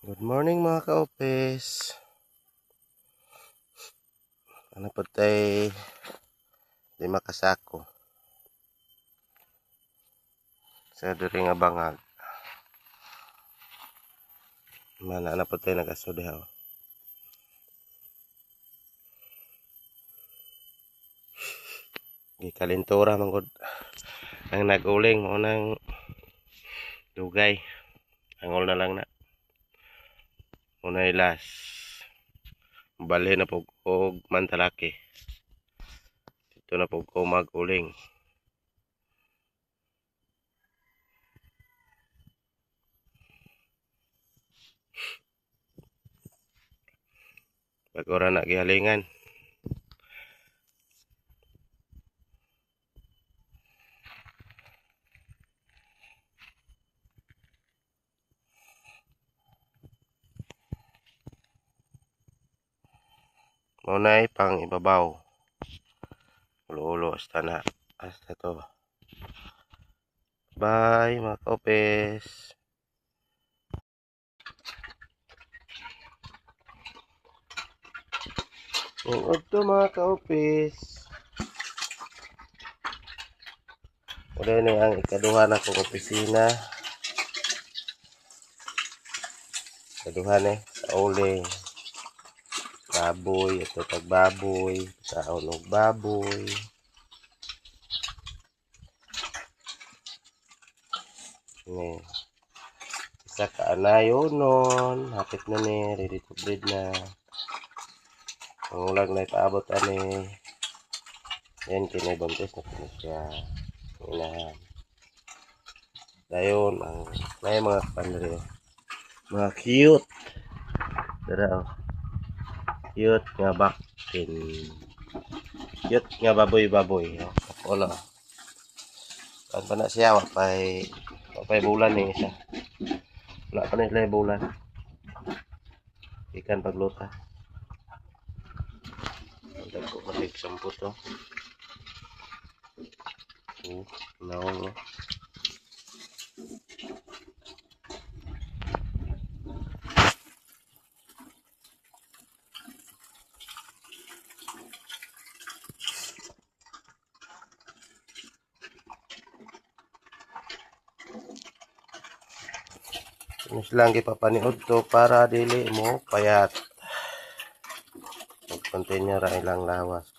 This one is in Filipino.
Good morning mga ka-office. Ano po tayo di makasako sa diri nga bangag. Mana po tayo nagasudihaw. Gikalintura man gud ang nag-uling mo nang dugay. Angol na lang na. Unay las. Bali na po og mantalaki. Ito na po ko mag-uling. Pag ora na gihalingan. Munay pang ibabaw. Ulo-ulo hasta to. Bye mga ka-office. Ito mga ka-office. Uli na ang ikaduha na kong opisina. Ikaduha na sa uling. Baboy, ito tagbaboy, sa unog baboy. Ini. Isa ka anayo nun. Hapit na ni, ready to breed na. Ang ulag na ipaabot ani. Yan kinay buntis na po siya. Inahan. Dayon ang may mga pandre. Mga cute. Dara oh. Cute nga bakin. Cute nga baboy-baboy. Wala. Kan pa na siya wapay bulan ni isa. Wala pa na sila bulan. Ikan pagluta. Ang ko matik sampo to. Naong. Mas lang gipapaniod to para dili mo payat. Mag-container ang ilang lawas.